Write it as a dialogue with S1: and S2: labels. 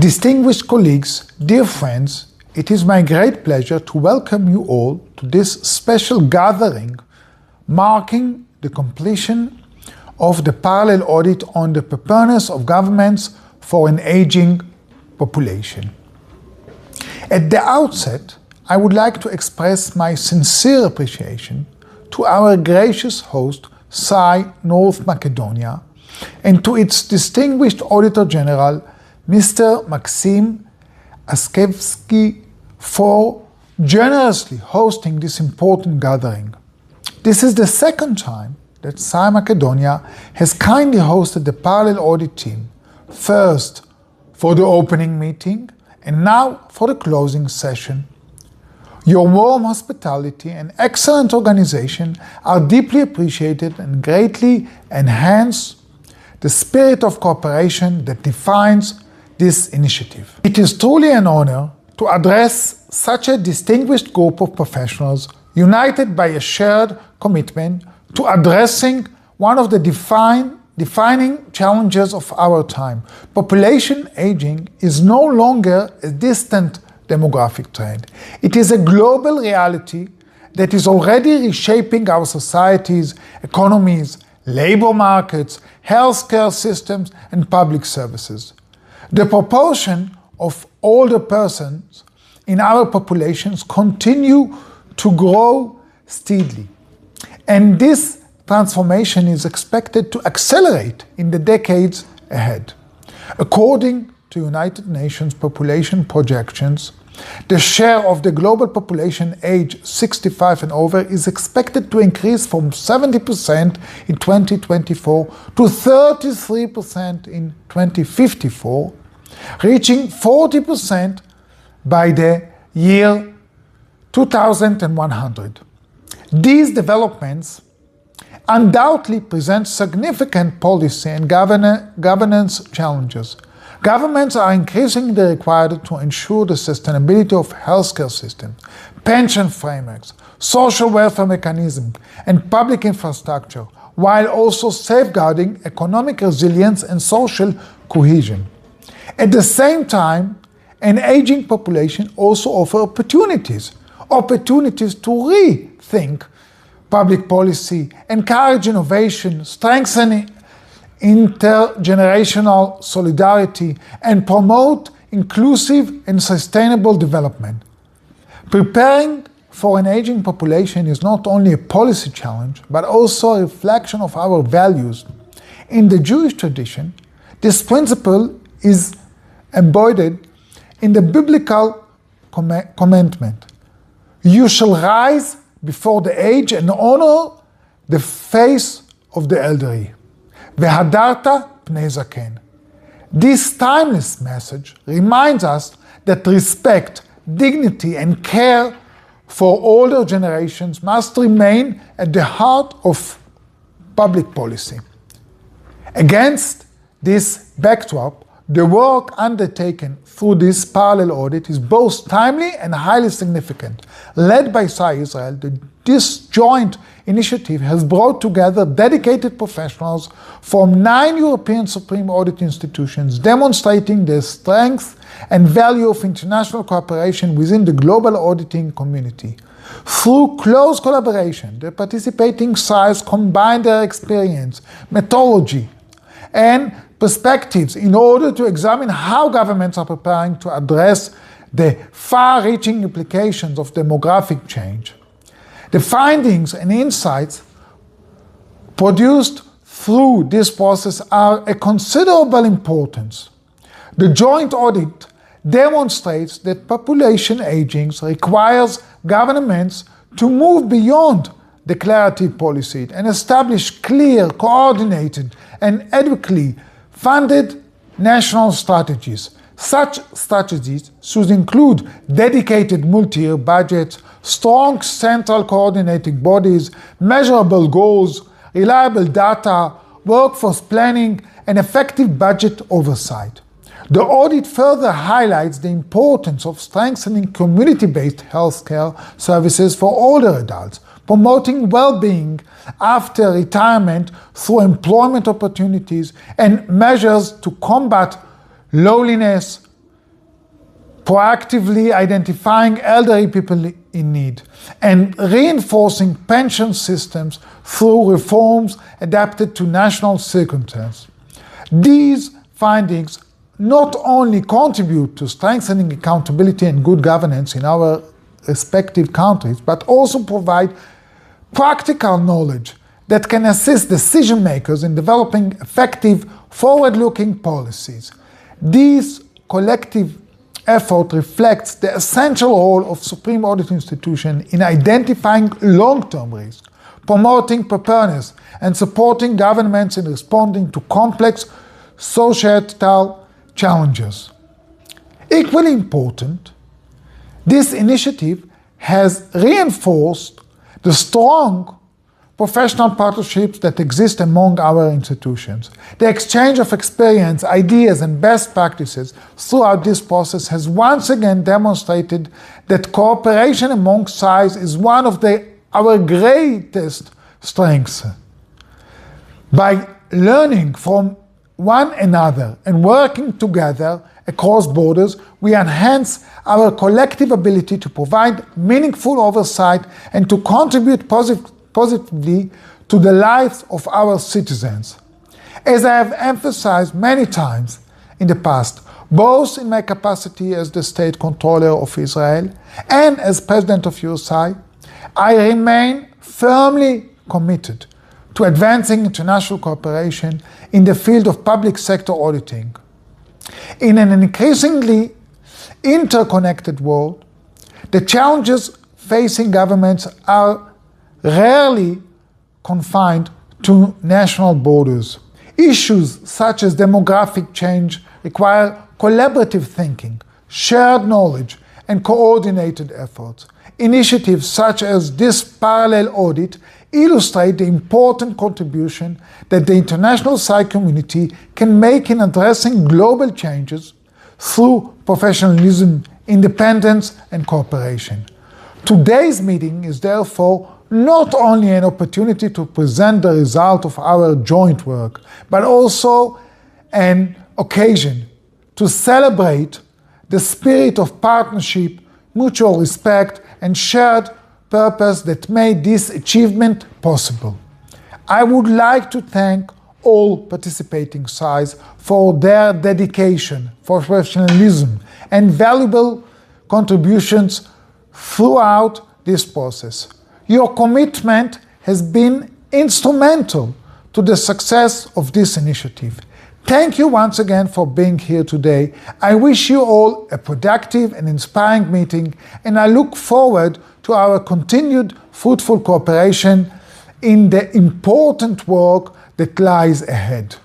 S1: Distinguished colleagues, dear friends, it is my great pleasure to welcome you all to this special gathering marking the completion of the parallel audit on the preparedness of governments for an aging population. At the outset, I would like to express my sincere appreciation to our gracious host, SAI North Macedonia, and to its distinguished Auditor General, Mr. Maxim Askevsky, for generously hosting this important gathering. This is the second time that SAI Macedonia has kindly hosted the parallel audit team, first for the opening meeting and now for the closing session. Your warm hospitality and excellent organization are deeply appreciated and greatly enhance the spirit of cooperation that defines this initiative. It is truly an honor to address such a distinguished group of professionals united by a shared commitment to addressing one of the defining challenges of our time. Population aging is no longer a distant demographic trend. It is a global reality that is already reshaping our societies, economies, labor markets, healthcare systems, and public services. The proportion of older persons in our populations continue to grow steadily, and this transformation is expected to accelerate in the decades ahead. According to United Nations population projections, the share of the global population aged 65 and over is expected to increase from 70% in 2024 to 33% in 2054, reaching 40% by the year 2100. These developments undoubtedly present significant policy and governance challenges. Governments are increasingly required to ensure the sustainability of healthcare systems, pension frameworks, social welfare mechanisms, and public infrastructure, while also safeguarding economic resilience and social cohesion. At the same time, an aging population also offers opportunities to rethink public policy, encourage innovation, strengthen intergenerational solidarity, and promote inclusive and sustainable development. Preparing for an aging population is not only a policy challenge, but also a reflection of our values. In the Jewish tradition, this principle is embodied in the biblical commandment: "You shall rise before the age and honor the face of the elderly. Vehadarta pnei zaken." This timeless message reminds us that respect, dignity, and care for older generations must remain at the heart of public policy. Against this backdrop, the work undertaken through this parallel audit is both timely and highly significant. Led by SAI Israel, this joint initiative has brought together dedicated professionals from 9 European Supreme Audit institutions, demonstrating the strength and value of international cooperation within the global auditing community. Through close collaboration, the participating SAIs combine their experience, methodology, and perspectives in order to examine how governments are preparing to address the far-reaching implications of demographic change. The findings and insights produced through this process are of considerable importance. The joint audit demonstrates that population aging requires governments to move beyond declarative policy and establish clear, coordinated, and adequately funded national strategies. Such strategies should include dedicated multi-year budgets, strong central coordinating bodies, measurable goals, reliable data, workforce planning, and effective budget oversight. The audit further highlights the importance of strengthening community-based healthcare services for older adults, promoting well-being after retirement through employment opportunities and measures to combat loneliness, proactively identifying elderly people in need, and reinforcing pension systems through reforms adapted to national circumstances. These findings not only contribute to strengthening accountability and good governance in our respective countries, but also provide practical knowledge that can assist decision makers in developing effective, forward-looking policies. This collective effort reflects the essential role of Supreme Audit Institution in identifying long-term risks, promoting preparedness, and supporting governments in responding to complex societal challenges. Equally important, this initiative has reinforced the strong professional partnerships that exist among our institutions. The exchange of experience, ideas, and best practices throughout this process has once again demonstrated that cooperation among SAIs is one of our greatest strengths. By learning from one another and working together across borders, we enhance our collective ability to provide meaningful oversight and to contribute positively to the lives of our citizens. As I have emphasized many times in the past, both in my capacity as the State Controller of Israel and as President of EUROSAI, I remain firmly committed to advancing international cooperation in the field of public sector auditing. In an increasingly interconnected world, the challenges facing governments are rarely confined to national borders. Issues such as demographic change require collaborative thinking, shared knowledge, and coordinated efforts. Initiatives such as this parallel audit illustrate the important contribution that the international SAI community can make in addressing global changes through professionalism, independence, and cooperation. Today's meeting is therefore not only an opportunity to present the result of our joint work, but also an occasion to celebrate the spirit of partnership, mutual respect, and shared purpose that made this achievement possible. I would like to thank all participating SAIs for their dedication, professionalism, and valuable contributions throughout this process. Your commitment has been instrumental to the success of this initiative. Thank you once again for being here today. I wish you all a productive and inspiring meeting, and I look forward to our continued fruitful cooperation in the important work that lies ahead.